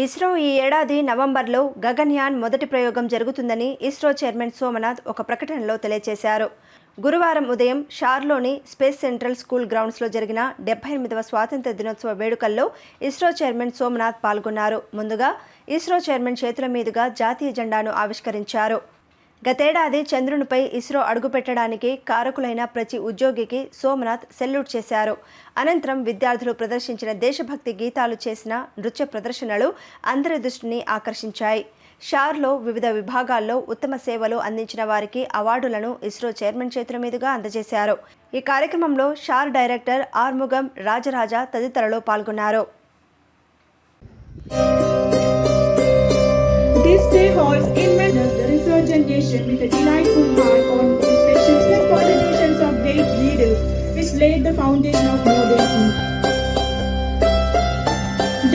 ఇస్రో ఈ ఏడాది నవంబర్లో గగన్యాన్ మొదటి ప్రయోగం జరుగుతుందని ఇస్రో చైర్మన్ సోమనాథ్ ఒక ప్రకటనలో తెలియజేశారు. గురువారం ఉదయం షార్లోని స్పేస్ సెంట్రల్ స్కూల్ గ్రౌండ్స్లో జరిగిన 78వ స్వాతంత్ర్య దినోత్సవ వేడుకల్లో ఇస్రో చైర్మన్ సోమనాథ్ పాల్గొన్నారు. ముందుగా ఇస్రో చైర్మన్ చేతుల మీదుగా జాతీయ జెండాను ఆవిష్కరించారు. గతేడాది చంద్రునిపై ఇస్రో అడుగుపెట్టడానికి కారకులైన ప్రతి ఉద్యోగికి సోమనాథ్ సెల్యూట్ చేశారు. అనంతరం విద్యార్థులు ప్రదర్శించిన దేశభక్తి గీతాలు చేసిన నృత్య ప్రదర్శనలు అందరి దృష్టిని ఆకర్షించాయి. షార్లో వివిధ విభాగాల్లో ఉత్తమ సేవలు అందించిన వారికి అవార్డులను ఇస్రో చైర్మన్ చేతుల మీదుగా అందజేశారు. ఈ కార్యక్రమంలో షార్ డైరెక్టర్ ఆర్ముగం రాజరాజ తదితరులు పాల్గొన్నారు. This day holds immense the resurgent nation with a delightful heart on the special contributions of great leaders which laid the foundation of modern India.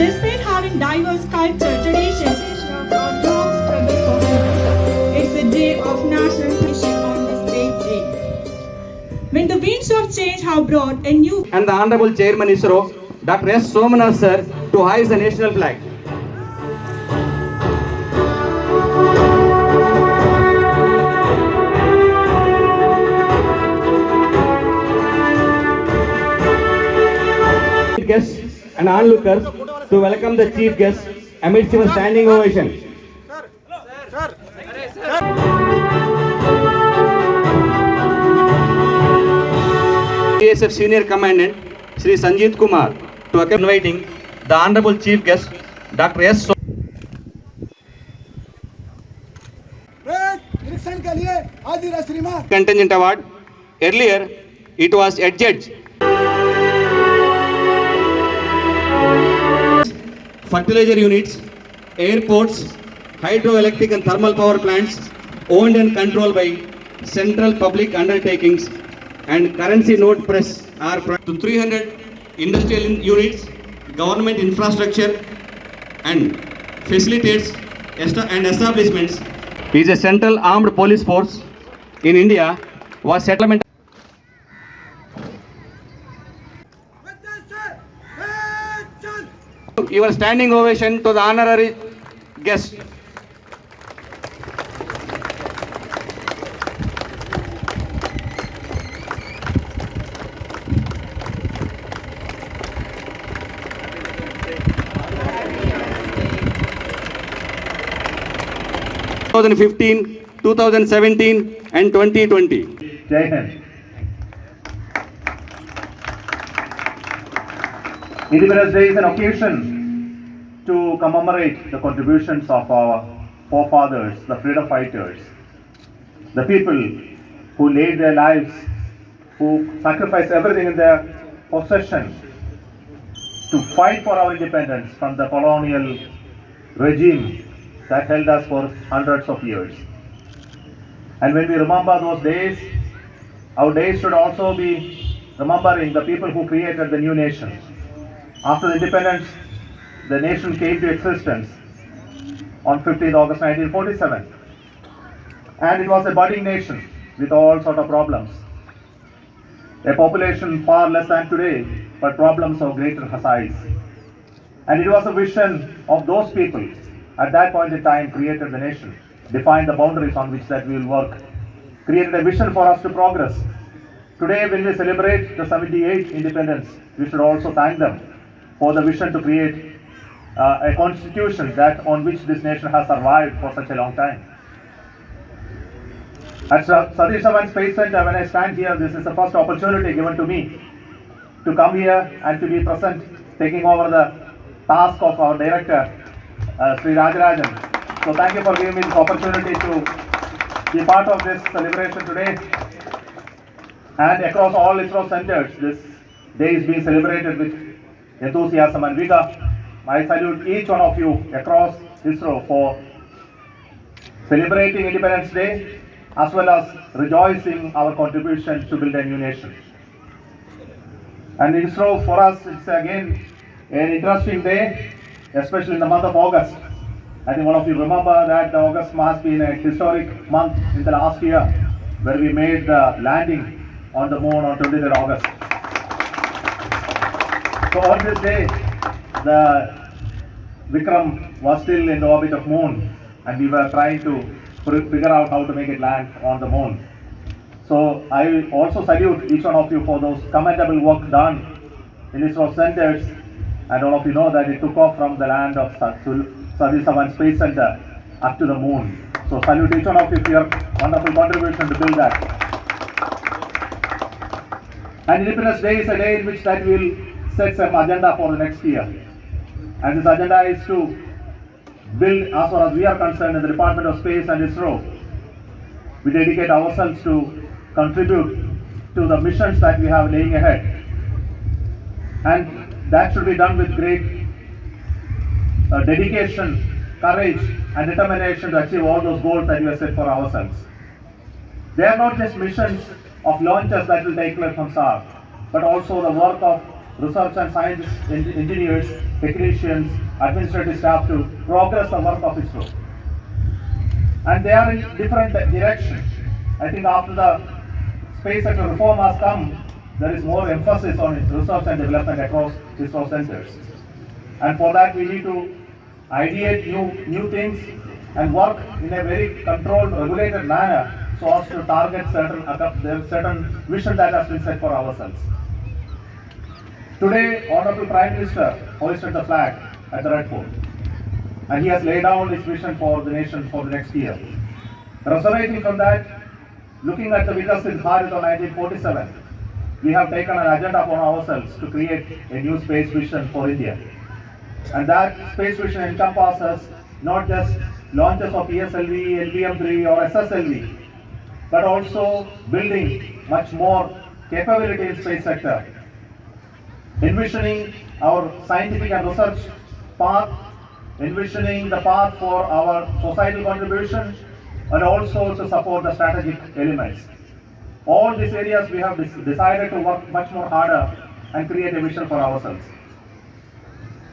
Despite having diverse culture, traditions, of our long struggle for freedom, it's a day of national mission on this great day. When the winds of change have brought a new and the Honorable Chairman ISRO, Dr. S. Somanath sir, to hoist the national flag. Guests and onlookers to welcome the chief guest amidst a standing ovation. PSF Senior Commandant Sri Sanjeet Kumar to inviting the Honorable Chief Guest Dr. S. Contingent Award. Earlier, it was adjudged. Fertilizer units, airports, hydroelectric and thermal power plants owned and controlled by central public undertakings and currency note press are to 300 industrial units, government infrastructure and facilitates and establishments is a central armed police force in India was settlement. Your standing ovation to the honorary guest. (2015, 2017 and 2020). Jai Hind. Independence Day is an occasion to commemorate the contributions of our forefathers, the freedom fighters, the people who laid their lives, who sacrificed everything in their possession to fight for our independence from the colonial regime that held us for hundreds of years. And when we remember those days, our days should also be remembering the people who created the new nation. After the independence, the nation came to existence on 15th August 1947. And it was a budding nation with all sorts of problems. A population far less than today, but problems of greater size. And it was a vision of those people at that point in time created the nation, defined the boundaries on which that we will work, created a vision for us to progress. Today, when we celebrate the 78th independence, we should also thank them for the vision to create a constitution that on which this nation has survived for such a long time. At Satish Dhawan Space Center, when I stand here, this is the first opportunity given to me to come here and to be present, taking over the task of our director, Sri Rajarajan. So thank you for giving me this opportunity to be part of this celebration today. And across all ISRO centers, this day is being celebrated with enthusiasm and vigor. I salute each one of you across ISRO for celebrating Independence Day as well as rejoicing our contribution to build a new nation. And ISRO for us, it's again an interesting day, especially in the month of August. I think one of you remember that August has been a historic month in the last year where we made the landing on the moon on 23rd August. So on this day, the Vikram was still in the orbit of moon, and we were trying to figure out how to make it land on the moon. So I also salute each one of you for those commendable work done in ISRO centers, and all of you know that it took off from the land of Satish Dhawan Space Center up to the moon. So salute each one of you for your wonderful contribution to build that. And Independence Day is a day in which that will set some agenda for the next year. And this agenda is to build, as far as we are concerned, in the Department of Space and ISRO, we dedicate ourselves to contribute to the missions that we have laying ahead. And that should be done with great dedication, courage and determination to achieve all those goals that we have set for ourselves. They are not just missions of launches that will take place from SAR, but also the work of research and science engineers, technicians, administrative staff to progress the work of ISRO. And they are in different directions. I think after the space sector reform has come, there is more emphasis on research and development across ISRO centers. And for that we need to ideate new things and work in a very controlled, regulated manner so as to target certain vision that has been set for ourselves. Today, Honorable Prime Minister hoisted the flag at the Red Fort, and he has laid down his vision for the nation for the next year. Resonating from that, looking at the Vikasit Bharat of 1947, we have taken an agenda for ourselves to create a new space vision for India. And that space vision encompasses not just launches of PSLV, LBM-3 or SSLV, but also building much more capability in space sector, envisioning our scientific and research path, envisioning the path for our societal contribution, and also to support the strategic elements. All these areas we have decided to work much more harder and create a vision for ourselves.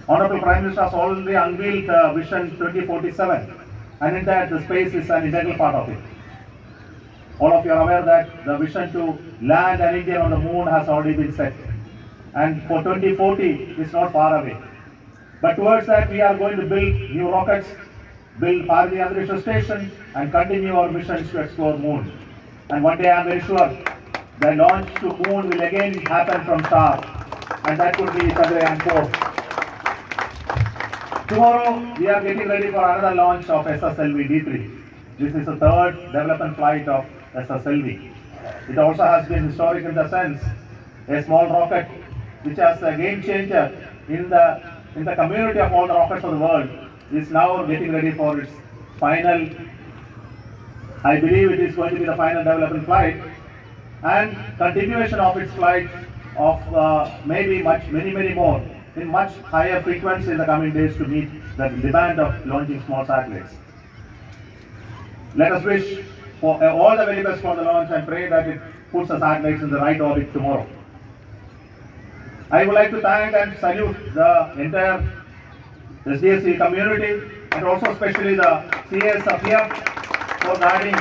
Honorable Prime Minister has already unveiled the Vision 2047, and in that the space is an integral part of it. All of you are aware that the vision to land an Indian on the moon has already been set, and for 2040 is not far away. But towards that we are going to build new rockets, build Bharati Antariksha Station, and continue our missions to explore moon. And one day I am very sure the launch to moon will again happen from star, and that could be Chandrayaan 4. Tomorrow we are getting ready for another launch of SSLV D3. This is the third development flight of SSLV. It also has been historic in the sense a small rocket which has a game changer in the community of all the rockets of the world is now getting ready for its final, I believe it is going to be the final development flight, and continuation of its flight of maybe many more in much higher frequency in the coming days to meet the demand of launching small satellites. Let us wish for all the very best for the launch and pray that it puts the satellites in the right orbit tomorrow. I would like to thank and salute the entire SDSC community and also especially the CS of here for guiding